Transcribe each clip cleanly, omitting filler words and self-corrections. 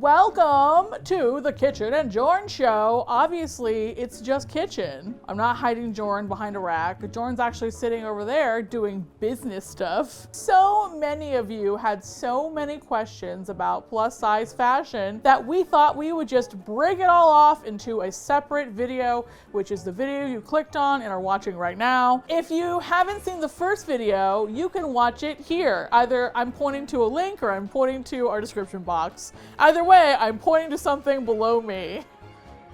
Welcome to the Kitchen and Jorn show. Obviously, it's just kitchen. I'm not hiding Jorn behind a rack. Jorn's actually sitting over there doing business stuff. So many of you had so many questions about plus size fashion that we thought we would just break it all off into a separate video, which is the video you clicked on and are watching right now. If you haven't seen the first video, you can watch it here. Either I'm pointing to a link or I'm pointing to our description box. Either way, I'm pointing to something below me.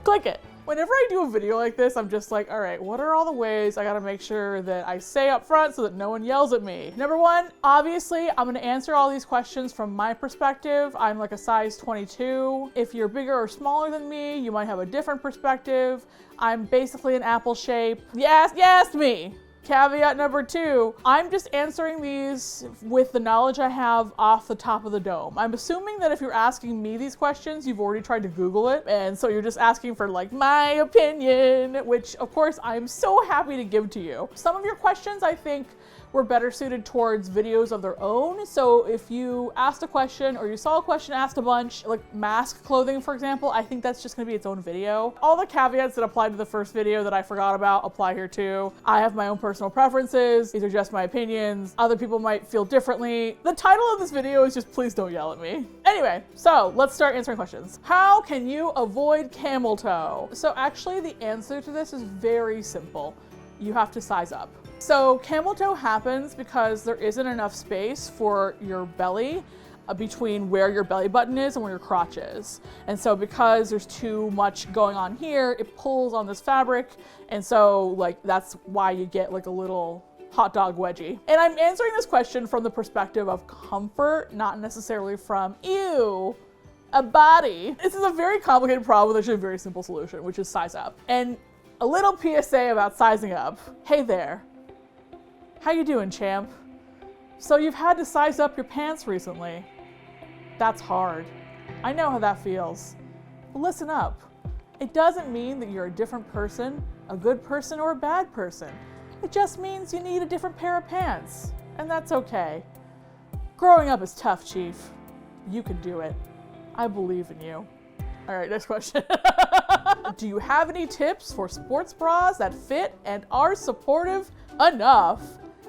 Click it. Whenever I do a video like this, I'm just like, all right, what are all the ways I gotta make sure that I say up front so that no one yells at me? Number one, obviously, I'm gonna answer all these questions from my perspective. I'm like a size 22. If you're bigger or smaller than me, you might have a different perspective. I'm basically an apple shape. You asked me. Caveat number two, I'm just answering these with the knowledge I have off the top of the dome. I'm assuming that if you're asking me these questions, you've already tried to Google it, and so you're just asking for like my opinion, which of course I'm so happy to give to you. Some of your questions I think were better suited towards videos of their own. So if you asked a question or you saw a question asked a bunch, like mask clothing, for example, I think that's just gonna be its own video. All the caveats that applied to the first video that I forgot about apply here too. I have my own personal preferences. These are just my opinions. Other people might feel differently. The title of this video is just please don't yell at me. Anyway, so let's start answering questions. How can you avoid camel toe? So actually the answer to this is very simple. You have to size up. So camel toe happens because there isn't enough space for your belly between where your belly button is and where your crotch is. And so because there's too much going on here, it pulls on this fabric. And so like that's why you get like a little hot dog wedgie. And I'm answering this question from the perspective of comfort, not necessarily from ew, a body. This is a very complicated problem with actually a very simple solution, which is size up. And a little PSA about sizing up. Hey there. How you doing, champ? So you've had to size up your pants recently. That's hard. I know how that feels. But listen up. It doesn't mean that you're a different person, a good person, or a bad person. It just means you need a different pair of pants. And that's okay. Growing up is tough, Chief. You can do it. I believe in you. All right, next question. Do you have any tips for sports bras that fit and are supportive enough?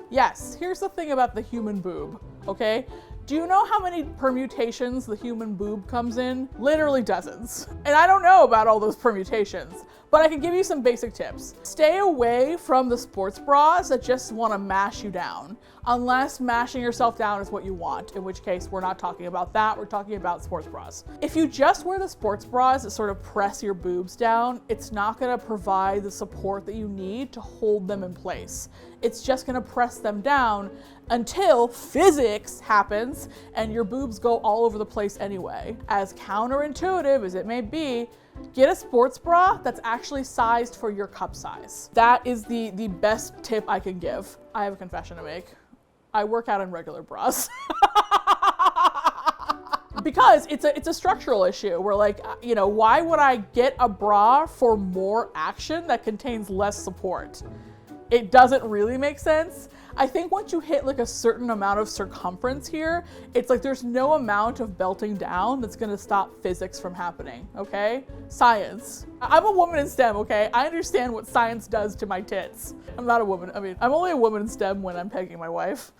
Yes, here's the thing about the human boob, okay? Do you know how many permutations the human boob comes in? Literally dozens. And I don't know about all those permutations, but I can give you some basic tips. Stay away from the sports bras that just want to mash you down, unless mashing yourself down is what you want, in which case we're not talking about that, we're talking about sports bras. If you just wear the sports bras that sort of press your boobs down, it's not going to provide the support that you need to hold them in place. It's just going to press them down until physics happens and your boobs go all over the place anyway. As counterintuitive as it may be, get a sports bra that's actually sized for your cup size. That is the best tip I can give. I have a confession to make. I work out in regular bras. Because it's a structural issue. We're like, you know, why would I get a bra for more action that contains less support? It doesn't really make sense. I think once you hit like a certain amount of circumference here, it's like there's no amount of belting down that's gonna stop physics from happening, okay? Science. I'm a woman in STEM, okay? I understand what science does to my tits. I'm not a woman. I mean, I'm only a woman in STEM when I'm pegging my wife.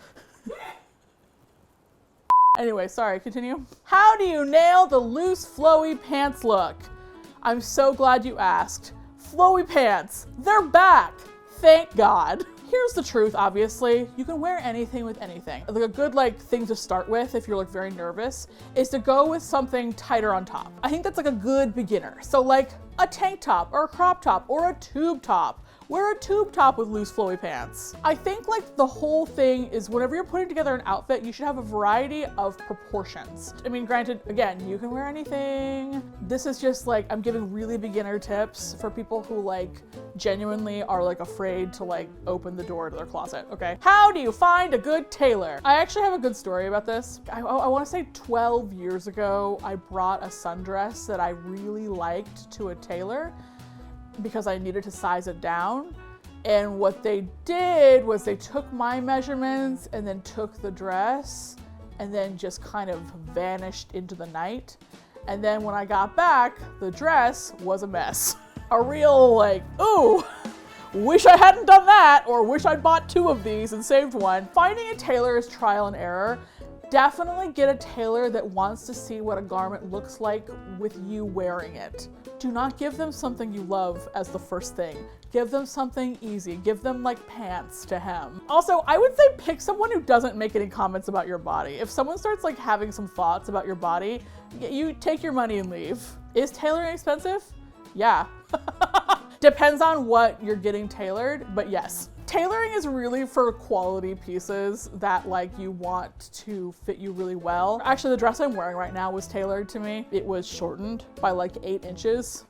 Anyway, sorry, continue. How do you nail the loose, flowy pants look? I'm so glad you asked. Flowy pants, they're back. Thank God. Here's the truth, obviously. You can wear anything with anything. Like a good thing to start with if you're like very nervous is to go with something tighter on top. I think that's like a good beginner. So like a tank top or a crop top or a tube top. Wear a tube top with loose flowy pants. I think like the whole thing is whenever you're putting together an outfit, you should have a variety of proportions. I mean, granted, again, you can wear anything. This is just like, I'm giving really beginner tips for people who like genuinely are like afraid to like open the door to their closet, okay? How do you find a good tailor? I actually have a good story about this. I wanna say 12 years ago, I brought a sundress that I really liked to a tailor because I needed to size it down. And what they did was they took my measurements and then took the dress and then just kind of vanished into the night. And then when I got back, the dress was a mess. A real like, ooh, wish I hadn't done that, or wish I'd bought 2 of these and saved one. Finding a tailor is trial and error. Definitely get a tailor that wants to see what a garment looks like with you wearing it. Do not give them something you love as the first thing. Give them something easy. Give them like pants to hem. Also, I would say pick someone who doesn't make any comments about your body. If someone starts like having some thoughts about your body, you take your money and leave. Is tailoring expensive? Yeah. Depends on what you're getting tailored, but yes. Tailoring is really for quality pieces that like you want to fit you really well. Actually, the dress I'm wearing right now was tailored to me. It was shortened by like 8 inches.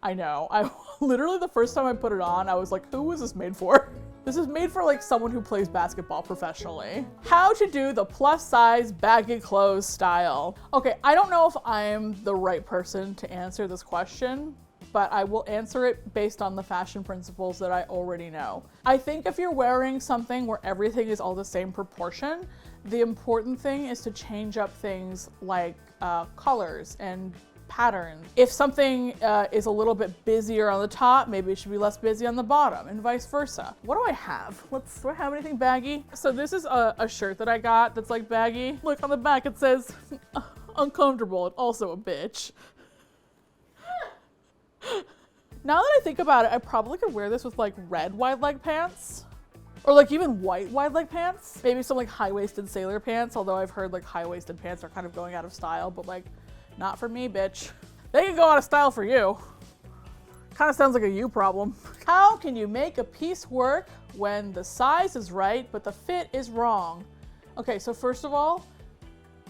I know, I literally the first time I put it on, I was like, who was this made for? This is made for like someone who plays basketball professionally. How to do the plus size baggy clothes style. Okay, I don't know if I'm the right person to answer this question, but I will answer it based on the fashion principles that I already know. I think if you're wearing something where everything is all the same proportion, the important thing is to change up things like colors and patterns. If something is a little bit busier on the top, maybe it should be less busy on the bottom, and vice versa. What do I have? Do I have anything baggy? So this is a shirt that I got that's like baggy. Look on the back, it says uncomfortable and also a bitch. Now that I think about it, I probably could wear this with like red wide leg pants. Or like even white wide leg pants. Maybe some like high-waisted sailor pants, although I've heard like high-waisted pants are kind of going out of style, but like not for me, bitch. They can go out of style for you. Kind of sounds like a you problem. How can you make a piece work when the size is right, but the fit is wrong? Okay, so first of all,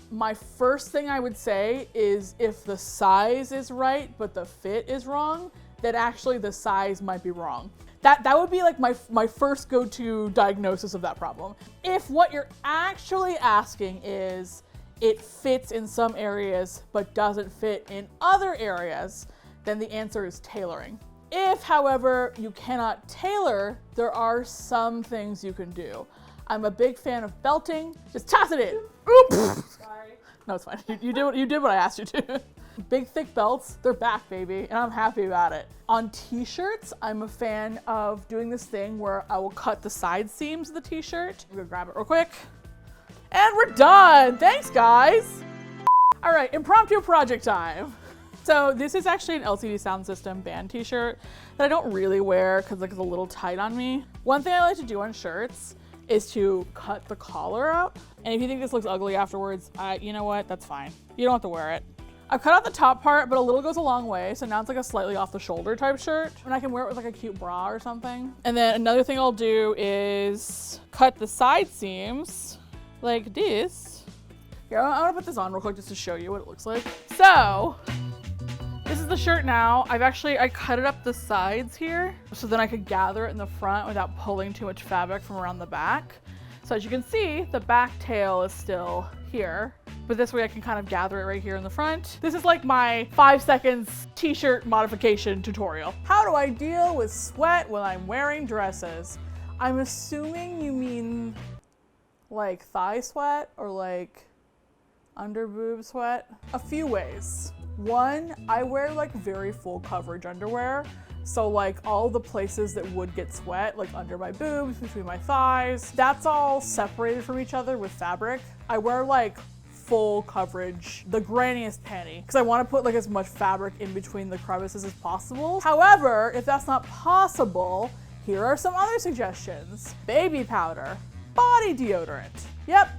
my first thing I would say is if the size is right, but the fit is wrong, then actually the size might be wrong. That would be like my first go-to diagnosis of that problem. If what you're actually asking is, it fits in some areas, but doesn't fit in other areas, then the answer is tailoring. If, however, you cannot tailor, there are some things you can do. I'm a big fan of belting. Just toss it in. Oops. Sorry. No, it's fine. You did what I asked you to. Big thick belts, they're back, baby, and I'm happy about it. On t-shirts, I'm a fan of doing this thing where I will cut the side seams of the t-shirt. I'm gonna grab it real quick. And we're done. Thanks, guys. All right, impromptu project time. So this is actually an LCD Sound System band t-shirt that I don't really wear because like it's a little tight on me. One thing I like to do on shirts is to cut the collar out. And if you think this looks ugly afterwards, you know what, that's fine. You don't have to wear it. I've cut out the top part, but a little goes a long way. So now it's like a slightly off the shoulder type shirt. And I can wear it with like a cute bra or something. And then another thing I'll do is cut the side seams like this. Here, I'm gonna put this on real quick just to show you what it looks like. So, this is the shirt now. I cut it up the sides here so then I could gather it in the front without pulling too much fabric from around the back. So as you can see, the back tail is still here, but this way I can kind of gather it right here in the front. This is like my 5 seconds t-shirt modification tutorial. How do I deal with sweat when I'm wearing dresses? I'm assuming you mean like thigh sweat or like under boob sweat. A few ways. One, I wear like very full coverage underwear. So like all the places that would get sweat, like under my boobs, between my thighs, that's all separated from each other with fabric. I wear like full coverage, the granniest panty, because I want to put like as much fabric in between the crevices as possible. However, if that's not possible, here are some other suggestions. Baby powder, body deodorant. Yep.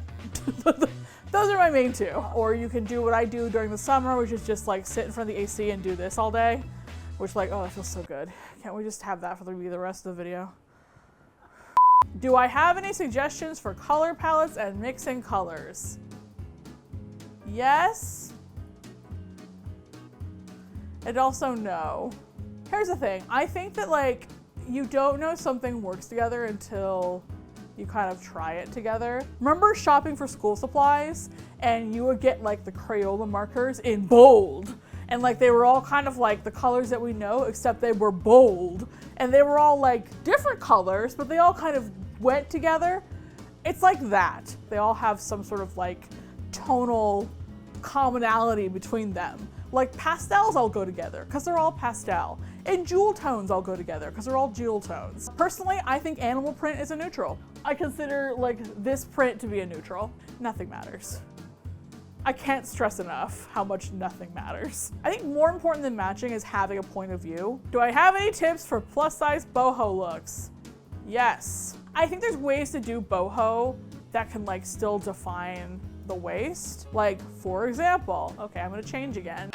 Those are my main 2. Or you can do what I do during the summer, which is just like sit in front of the AC and do this all day, which like, oh, that feels so good. Can't we just have that for the rest of the video? Do I have any suggestions for color palettes and mixing colors? Yes. And also no. Here's the thing. I think that like, you don't know something works together until you kind of try it together. Remember shopping for school supplies and you would get like the Crayola markers in bold, and like they were all kind of like the colors that we know, except they were bold, and they were all like different colors, but they all kind of went together. It's like that. They all have some sort of like tonal commonality between them. Like pastels all go together because they're all pastel. And jewel tones all go together because they're all jewel tones. Personally, I think animal print is a neutral. I consider like this print to be a neutral. Nothing matters. I can't stress enough how much nothing matters. I think more important than matching is having a point of view. Do I have any tips for plus size boho looks? Yes. I think there's ways to do boho that can like still define the waist. Like for example, okay, I'm gonna change again.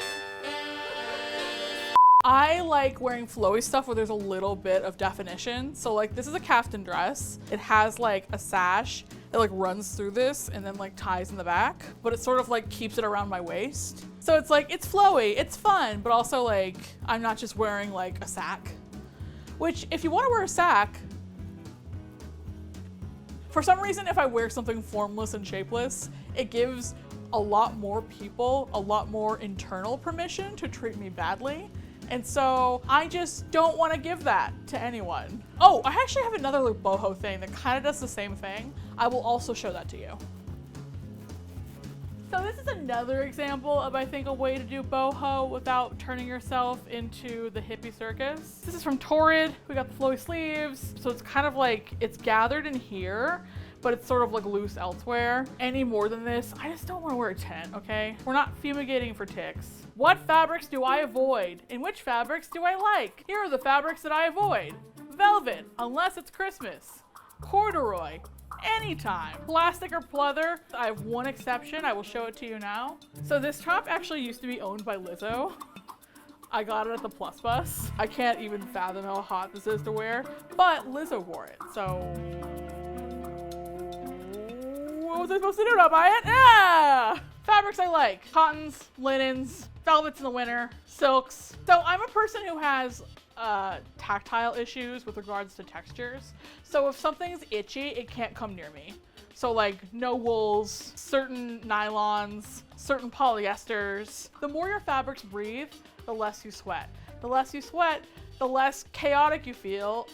I like wearing flowy stuff where there's a little bit of definition. So like this is a kaftan dress. It has like a sash that like runs through this and then like ties in the back, but it sort of like keeps it around my waist. So it's like, it's flowy, it's fun, but also like, I'm not just wearing like a sack. Which if you wanna wear a sack, for some reason, if I wear something formless and shapeless, it gives a lot more people a lot more internal permission to treat me badly. And so I just don't want to give that to anyone. Oh, I actually have another like boho thing that kind of does the same thing. I will also show that to you. So this is another example of, I think, a way to do boho without turning yourself into the hippie circus. This is from Torrid. We got the flowy sleeves. So it's kind of like, it's gathered in here, but it's sort of like loose elsewhere. Any more than this, I just don't want to wear a tent, okay? We're not fumigating for ticks. What fabrics do I avoid? And which fabrics do I like? Here are the fabrics that I avoid. Velvet, unless it's Christmas. Corduroy, anytime. Plastic or pleather, I have one exception. I will show it to you now. So this top actually used to be owned by Lizzo. I got it at the Plus Bus. I can't even fathom how hot this is to wear, but Lizzo wore it, so what was I supposed to do? Not buy it? Ah! Fabrics I like. Cottons, linens, velvets in the winter, silks. So I'm a person who has tactile issues with regards to textures. So if something's itchy, it can't come near me. So like no wools, certain nylons, certain polyesters. The more your fabrics breathe, the less you sweat. The less you sweat, the less chaotic you feel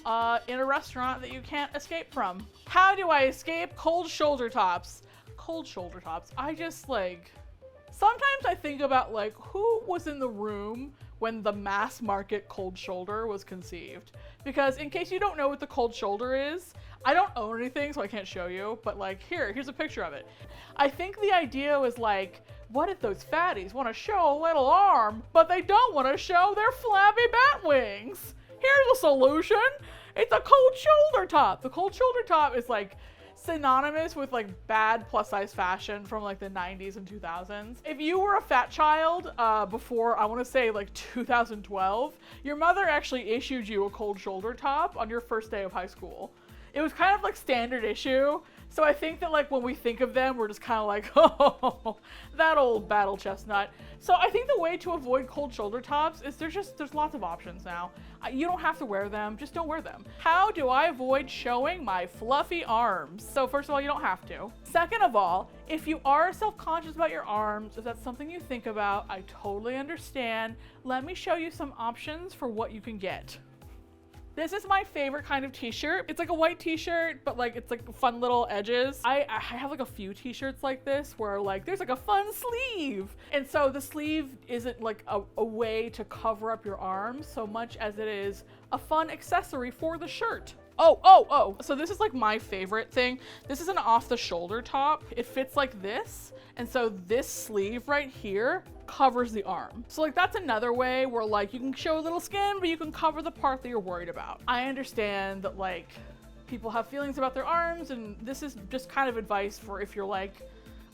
in a restaurant that you can't escape from. How do I escape cold shoulder tops? Cold shoulder tops. I just like, sometimes I think about like who was in the room when the mass market cold shoulder was conceived. Because in case you don't know what the cold shoulder is, I don't own anything so I can't show you, but like here's a picture of it. I think the idea was like, what if those fatties want to show a little arm, but they don't want to show their flabby bat wings? Here's a solution. It's a cold shoulder top. The cold shoulder top is like synonymous with like bad plus size fashion from like the 90s and 2000s. If you were a fat child before, I want to say like 2012, your mother actually issued you a cold shoulder top on your first day of high school. It was kind of like standard issue. So I think that like when we think of them, we're just kind of like, oh, that old battle chestnut. So I think the way to avoid cold shoulder tops is there's lots of options now. You don't have to wear them, just don't wear them. How do I avoid showing my fluffy arms? So first of all, you don't have to. Second of all, if you are self-conscious about your arms, if that's something you think about, I totally understand. Let me show you some options for what you can get. This is my favorite kind of t-shirt. It's like a white t-shirt, but like it's like fun little edges. I have like a few t-shirts like this where like there's like a fun sleeve. And so the sleeve isn't like a way to cover up your arms so much as it is a fun accessory for the shirt. Oh. So this is like my favorite thing. This is an off the shoulder top. It fits like this. And so this sleeve right here covers the arm. So like that's another way where like you can show a little skin, but you can cover the part that you're worried about. I understand that like people have feelings about their arms, and this is just kind of advice for if you're like,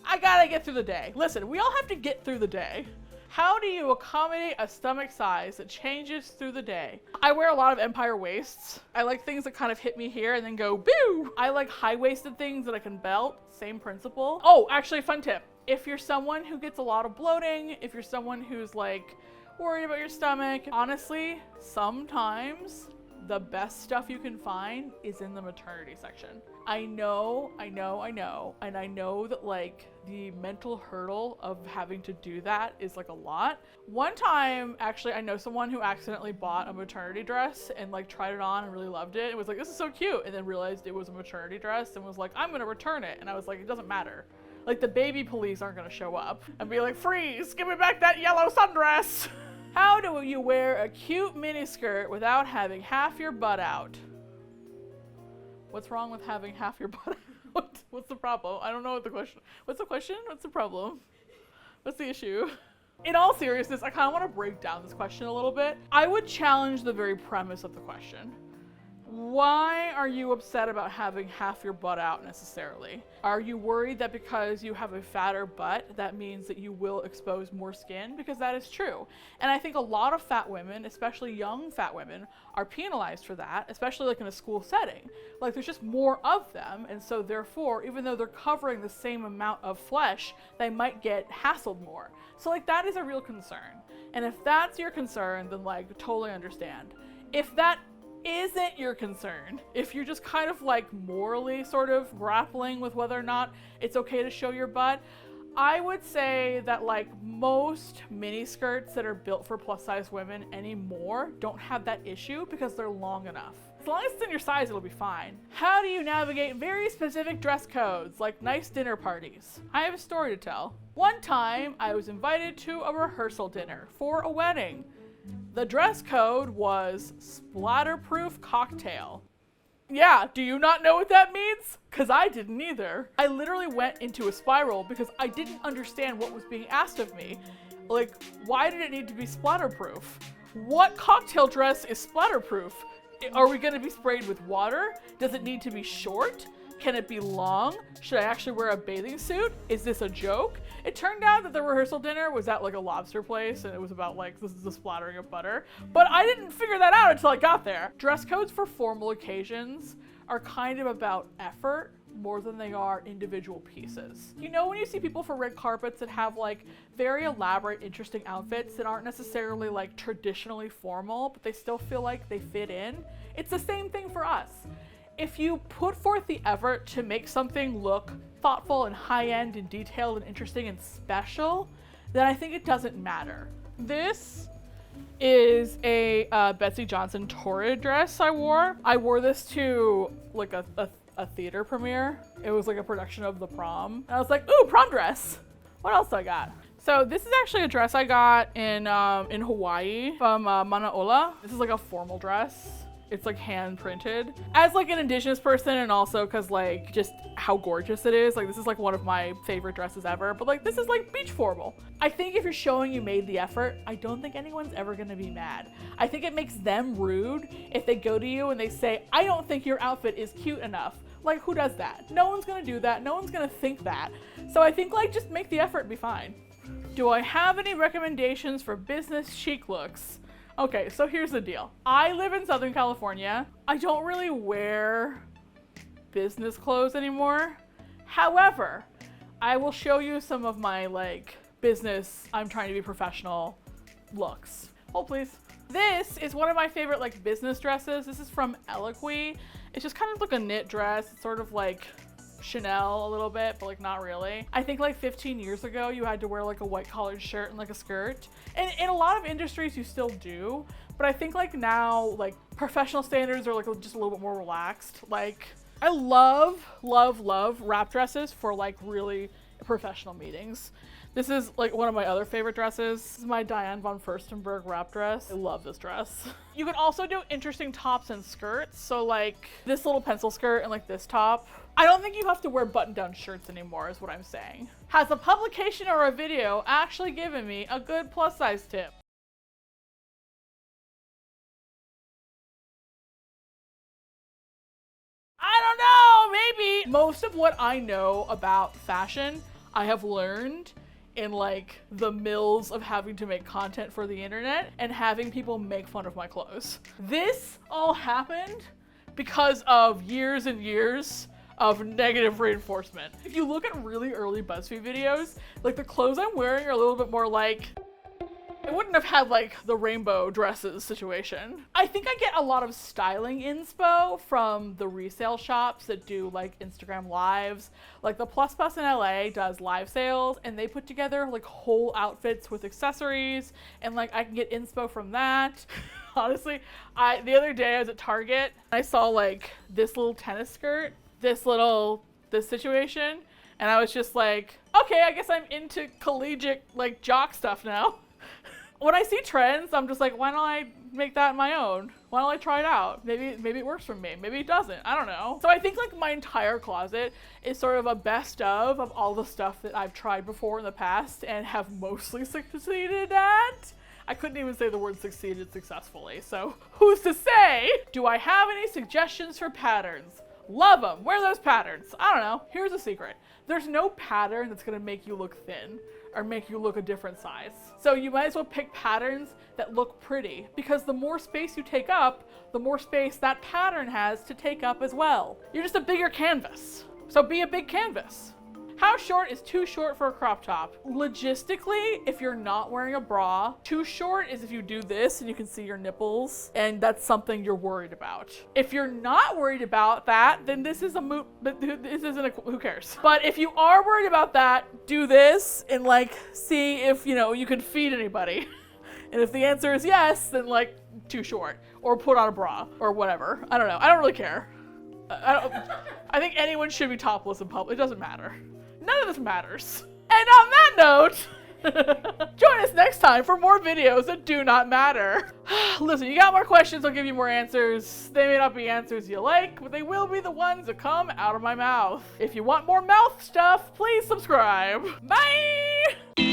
I gotta get through the day. Listen, we all have to get through the day. How do you accommodate a stomach size that changes through the day? I wear a lot of empire waists. I like things that kind of hit me here and then go boo. I like high-waisted things that I can belt, same principle. Oh, actually, fun tip. If you're someone who gets a lot of bloating, if you're someone who's like worried about your stomach, honestly, sometimes the best stuff you can find is in the maternity section. I know, and I know that like the mental hurdle of having to do that is like a lot. One time, actually, I know someone who accidentally bought a maternity dress and like tried it on and really loved it. It was like, this is so cute. And then realized it was a maternity dress and was like, I'm gonna return it. And I was like, it doesn't matter. Like the baby police aren't gonna show up and be like, freeze, give me back that yellow sundress. How do you wear a cute miniskirt without having half your butt out? What's wrong with having half your butt out? What's the problem? I don't know what the question. What's the question? What's the problem? What's the issue? In all seriousness, I kind of want to break down this question a little bit. I would challenge the very premise of the question. Why are you upset about having half your butt out necessarily? Are you worried that because you have a fatter butt, that means that you will expose more skin? Because that is true. And I think a lot of fat women, especially young fat women, are penalized for that, especially like in a school setting. Like there's just more of them. And so therefore, even though they're covering the same amount of flesh, they might get hassled more. So like that is a real concern. And if that's your concern, then like totally understand. If that isn't your concern, if you're just kind of like morally sort of grappling with whether or not it's okay to show your butt, I would say that like most mini skirts that are built for plus size women anymore don't have that issue because they're long enough. As long as it's in your size, it'll be fine. How do you navigate very specific dress codes, like nice dinner parties? I have a story to tell. One time, I was invited to a rehearsal dinner for a wedding. The dress code was splatterproof cocktail. Yeah, do you not know what that means? Because I didn't either. I literally went into a spiral because I didn't understand what was being asked of me. Like, why did it need to be splatterproof? What cocktail dress is splatterproof? Are we gonna be sprayed with water? Does it need to be short? Can it be long? Should I actually wear a bathing suit? Is this a joke? It turned out that the rehearsal dinner was at like a lobster place and it was about like this is the splattering of butter. But I didn't figure that out until I got there. Dress codes for formal occasions are kind of about effort more than they are individual pieces. You know when you see people for red carpets that have like very elaborate, interesting outfits that aren't necessarily like traditionally formal, but they still feel like they fit in? It's the same thing for us. If you put forth the effort to make something look thoughtful and high-end and detailed and interesting and special, then I think it doesn't matter. This is a Betsy Johnson Torrid dress I wore. I wore this to like a theater premiere. It was like a production of The Prom. And I was like, ooh, prom dress. What else do I got? So this is actually a dress I got in Hawaii from Manaola. This is like a formal dress. It's like hand printed. As like an indigenous person and also cause like just how gorgeous it is. Like this is like one of my favorite dresses ever, but like this is like beach formal. I think if you're showing you made the effort, I don't think anyone's ever gonna be mad. I think it makes them rude if they go to you and they say, I don't think your outfit is cute enough. Like who does that? No one's gonna do that. No one's gonna think that. So I think like just make the effort and be fine. Do I have any recommendations for business chic looks? Okay, so here's the deal. I live in Southern California. I don't really wear business clothes anymore. However, I will show you some of my like business, I'm trying to be professional looks. Hold please. This is one of my favorite like business dresses. This is from Eloquy. It's just kind of like a knit dress. It's sort of like Chanel a little bit, but like not really. I think like 15 years ago, you had to wear like a white collared shirt and like a skirt. And in a lot of industries, you still do. But I think like now, like professional standards are like just a little bit more relaxed. Like I love wrap dresses for like really professional meetings. This is like one of my other favorite dresses. This is my Diane von Furstenberg wrap dress. I love this dress. You can also do interesting tops and skirts. So like this little pencil skirt and like this top. I don't think you have to wear button-down shirts anymore is what I'm saying. Has a publication or a video actually given me a good plus size tip? I don't know, maybe. Most of what I know about fashion, I have learned in like the mills of having to make content for the internet and having people make fun of my clothes. This all happened because of years and years of negative reinforcement. If you look at really early BuzzFeed videos, like the clothes I'm wearing are a little bit more like, I wouldn't have had like the rainbow dresses situation. I think I get a lot of styling inspo from the resale shops that do like Instagram lives. Like the Plus Plus in LA does live sales and they put together like whole outfits with accessories and like I can get inspo from that. Honestly, the other day I was at Target and I saw like this little tennis skirt, this situation, And I was just like, okay, I guess I'm into collegiate, like, jock stuff now. When I see trends, I'm just like, why don't I make that my own? Why don't I try it out? Maybe it works for me. Maybe it doesn't. I don't know. So I think like my entire closet is sort of a best of all the stuff that I've tried before in the past and have mostly succeeded at. I couldn't even say the word succeeded successfully, so who's to say? Do I have any suggestions for patterns? Love them. Wear those patterns. I don't know. Here's a secret. There's no pattern that's gonna make you look thin or make you look a different size. So you might as well pick patterns that look pretty, because the more space you take up, the more space that pattern has to take up as well. You're just a bigger canvas. So be a big canvas. How short is too short for a crop top? Logistically, if you're not wearing a bra, too short is if you do this and you can see your nipples, and that's something you're worried about. If you're not worried about that, then this is a moot, but this isn't who cares? But if you are worried about that, do this and like see if, you know, you can feed anybody. And if the answer is yes, then like too short, or put on a bra or whatever. I don't know. I don't really care. I think anyone should be topless in public. It doesn't matter. None of this matters. And on that note, join us next time for more videos that do not matter. Listen, you got more questions, I'll give you more answers. They may not be answers you like, but they will be the ones that come out of my mouth. If you want more mouth stuff, please subscribe. Bye!